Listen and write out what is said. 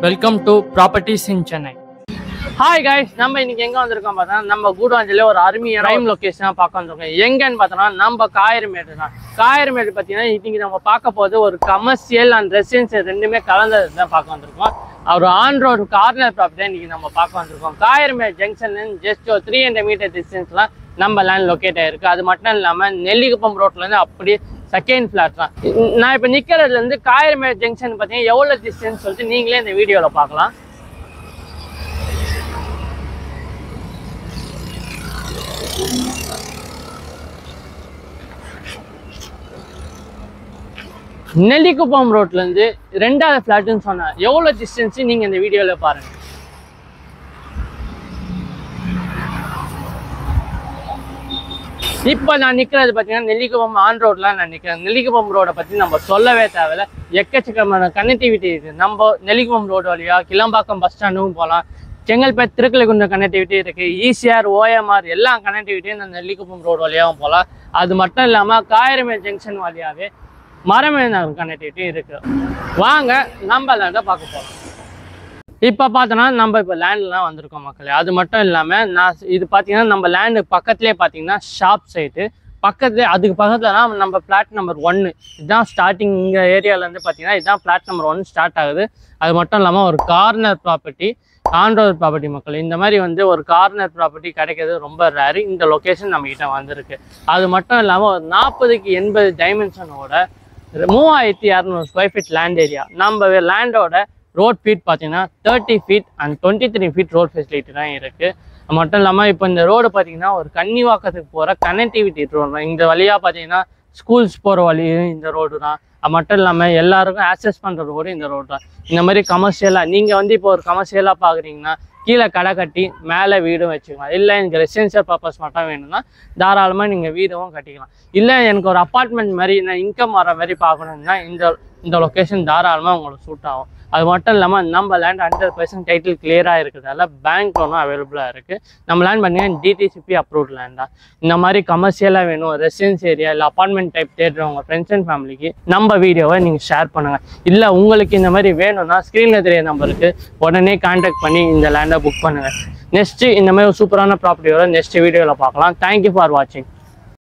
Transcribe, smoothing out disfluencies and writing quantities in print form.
Welcome to Properties in Chennai. Hi guys, நம்ம இன்னைக்கு எங்க வந்திருக்கோம் பார்த்தா நம்ம கூடுவாஞ்சேரியில ஒரு அருமையான பிரைம் லொகேஷனா பார்க்க வந்திருக்கோம். எங்கன்னு பார்த்தோம்னா நம்ம காயர்மேடு தான். காயர்மேடு பார்த்தீங்கன்னா இன்னைக்கு நம்ம பார்க்க போது ஒரு கமர்ஷியல் அண்ட் ரெசிடென்சியல் ரெண்டுமே கலந்தது தான் பார்க்க வந்திருக்கோம். ஒரு ஆன் ரோடு கார்னர் ப்ராப்பர்ட்டி தான் இன்னைக்கு நம்ம பார்க்க வந்திருக்கோம். காயர்மேடு ஜங்ஷன்ல ஜஸ்ட் ஒரு 300 மீட்டர் டிஸ்டன்ஸ்ல நம்ம லேண்ட் லொக்கேட் ஆயிருக்கு. அது மட்டும் இல்லாம நெல்லிக்குப்பம் ரோட்ல இருந்து அப்படியே செகண்ட் ஃபிளாட் தான். நான் இப்போ நிக்கிறதுல இருந்து காயர்மேடு ஜங்ஷன் பார்த்தீங்கன்னா எவ்வளவு டிஸ்டன்ஸ் சொல்லிட்டு நீங்களே இந்த வீடியோல பார்க்கலாம். நெல்லிக்குப்பம் ரோட்ல இருந்து 2வது ஃபிளாட்னு சொன்னா எவ்வளவு டிஸ்டன்ஸ் நீங்க இந்த வீடியோல பாருங்க. இப்போ நான் நிற்கிறது பார்த்தீங்கன்னா நெல்லிக்குப்பம் ஆன் ரோட்ல நான் நிற்கிறேன். நெல்லிக்குப்பம் ரோடை பற்றி நம்ம சொல்லவே தேவையில்ல. எக்கச்சக்கமான கனெக்டிவிட்டி இருக்குது. நம்ம நெல்லிக்குப்பம் ரோடு வழியா கிளம்பாக்கம் பஸ் ஸ்டாண்டும் போகலாம். செங்கல்பேட் திருக்கலைக்குன்றம் கனெக்டிவிட்டி இருக்குது. ஈசிஆர் ஓஎம்ஆர் எல்லா கனெக்டிவிட்டியும் இந்த நெல்லிக்குப்பம் ரோடு வழியாகவும் போகலாம். அது மட்டும் இல்லாமல் காயர்மேடு ஜங்ஷன் வழியாகவே மரமேடு நகர் கனெக்டிவிட்டி இருக்குது. வாங்க நம்ம லேண்டை பார்க்க போகிறோம். இப்போ பார்த்தோன்னா நம்ம இப்போ லேண்ட்லாம் வந்திருக்கோம் மக்களே. அது மட்டும் இல்லாமல் இது பார்த்தீங்கன்னா நம்ம லேண்டு பக்கத்துலேயே பார்த்தீங்கன்னா ஷாப் சைட்டு பக்கத்துலேயே அதுக்கு பக்கத்தில் நம்ம ஃப்ளாட் நம்பர் 1 இதுதான் ஸ்டார்டிங். இங்கே ஏரியாவிலேருந்து பார்த்தீங்கன்னா இதுதான் ஃப்ளாட் நம்பர் 1 ஸ்டார்ட் ஆகுது. அது மட்டும் இல்லாமல் ஒரு கார்னர் ப்ராப்பர்ட்டி ஆன்ரோடு ப்ராப்பர்ட்டி மக்கள். இந்த மாதிரி ஒரு கார்னர் ப்ராப்பர்ட்டி கிடைக்கிறது ரொம்ப ரேரு. இந்த லொக்கேஷன் நம்மக்கிட்ட வந்திருக்கு. அது மட்டும் இல்லாமல் ஒரு 40க்கு 80 டைமென்ஷனோட 3200 ஸ்கொயர் ஃபீட் லேண்ட் ஏரியா. நம்ம லேண்டோட ரோட் ஃபீட் பார்த்தீங்கன்னா 30 feet and 23 feet road facility தான் இருக்குது. அது மட்டும் இல்லாமல் இப்போ இந்த ரோடு பார்த்தீங்கன்னா ஒரு கன்னிவாக்கத்துக்கு போகிற கனெக்டிவிட்டி ரோடு தான். இந்த வழியாக பார்த்தீங்கன்னா ஸ்கூல்ஸ் போகிற வழியும் இந்த ரோடு தான். அது மட்டும் இல்லாமல் எல்லாருக்கும் ஆக்சஸ் பண்ணுற ரோடு இந்த ரோடு தான். இந்த மாதிரி கமர்ஷியலாக நீங்கள் இப்போ ஒரு கமர்ஷியலாக பார்க்குறீங்கன்னா கீழே கடை கட்டி மேலே வீடும் வச்சுக்கலாம். இல்லை எனக்கு ரெசிடென்ஷியல் பர்பஸ் மட்டும் வேணும்னா தாராளமாக நீங்கள் வீடும் கட்டிக்கலாம். இல்லை எனக்கு ஒரு அப்பார்ட்மெண்ட் மாதிரி நான் இன்கம் வர மாதிரி பார்க்கணுன்னா இந்த லொக்கேஷன் தாராளமாக உங்களுக்கு சூட் ஆகும். அது மட்டும் இல்லாமல் நம்ம லேண்ட் 100% டைட்டில் கிளியராக இருக்கிறதால பேங்க் லோனும் அவைலபிளாக இருக்குது. நம்ம லேண்ட் பார்த்தீங்கன்னா டிடிசிபி அப்ரூவ்ட் லேண்ட் தான். இந்த மாதிரி கமர்ஷியலாக வேணும் ரெசிடென்ஸ் ஏரியா இல்லை அப்பார்ட்மெண்ட் டைப் தேடுறவங்க ஃப்ரெண்ட்ஸ் அண்ட் ஃபேமிலிக்கு நம்ம வீடியோவை நீங்கள் ஷேர் பண்ணுங்கள். இல்லை உங்களுக்கு இந்த மாதிரி வேணும்னா ஸ்க்ரீனில் தெரிய நம்பருக்கு உடனே கான்டாக்ட் பண்ணி இந்த லேண்டை புக் பண்ணுங்கள். நெக்ஸ்ட்டு இந்த மாதிரி சூப்பரான ப்ராப்பர்ட்டியோட நெக்ஸ்ட் வீடியோவில் பார்க்கலாம். தேங்க்யூ ஃபார் வாட்சிங்.